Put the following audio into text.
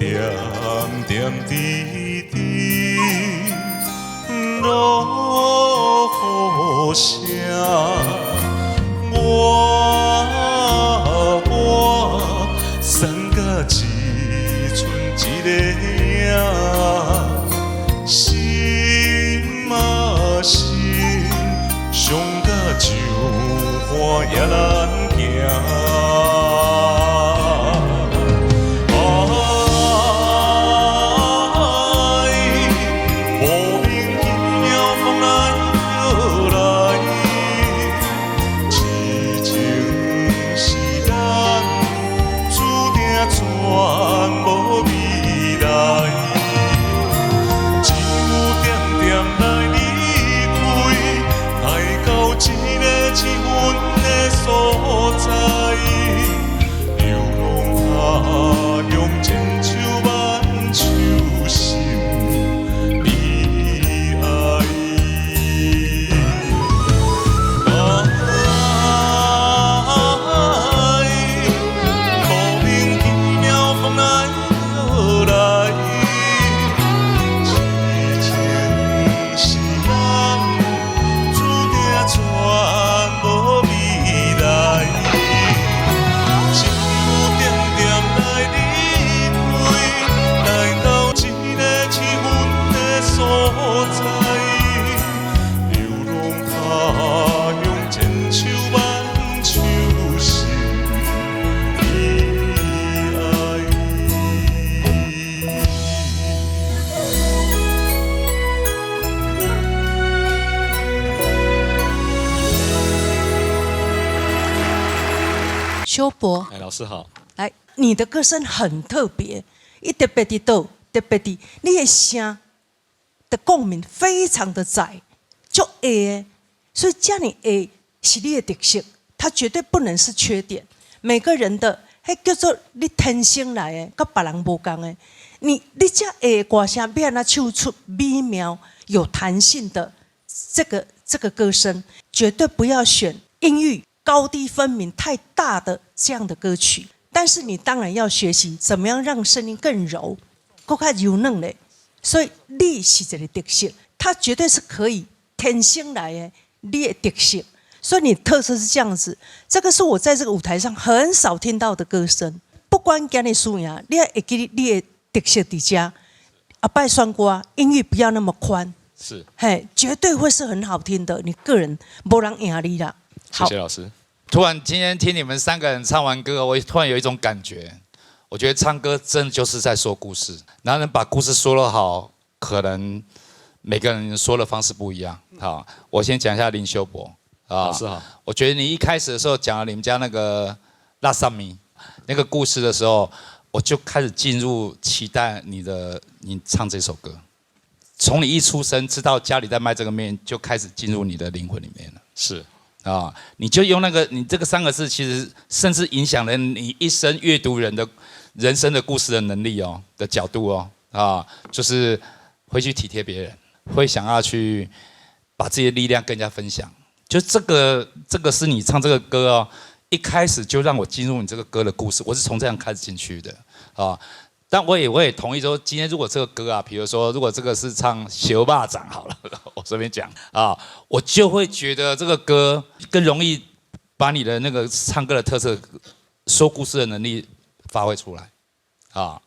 点点滴滴落雨声，我送到一寸一个影，心啊心，伤甲像花也难行。 修博，老师好。来，你的歌声很特别，一特别的逗，特别的，你的声的共鸣非常的窄，就 A， 所以这样你 A 是你的特色，它绝对不能是缺点。每个人的，迄叫做你天生来的，跟别人不同的。你这 A 的歌声，要让它唱出美妙、有弹性的这个歌声，绝对不要选音域高低分明太大的这样的歌曲，但是你当然要学习怎么样让声音更柔，更加柔嫩嘞。所以你是一个特色，它绝对是可以天生来的你的特色。所以你的特色是这样子，这个是我在这个舞台上很少听到的歌声。不管今日输赢，你要会记你的特色在这。阿拜算歌音域不要那么宽，是，嘿，绝对会是很好听的。你个人没人赢你啦。谢谢老师。突然今天听你们三个人唱完歌，我突然有一种感觉，我觉得唱歌真的就是在说故事，然后能把故事说得好，可能每个人说的方式不一样。好，我先讲一下林修博啊，老师好。我觉得你一开始的时候讲了你们家那个拉萨米那个故事的时候，我就开始进入期待你唱这首歌。从你一出生知道家里在卖这个面，就开始进入你的灵魂里面了。是。你就用你这个3个字，其实甚至影响了你一生阅读人生的故事的能力的角度就是会去体贴别人，会想要去把自己的力量跟人家分享。就这个是你唱这个歌一开始就让我进入你这个歌的故事，我是从这样开始进去的但我也同意说，今天如果这个歌比如说如果这个是唱《小霸掌》好了，我随便讲我就会觉得这个歌更容易把你的那个唱歌的特色、说故事的能力发挥出来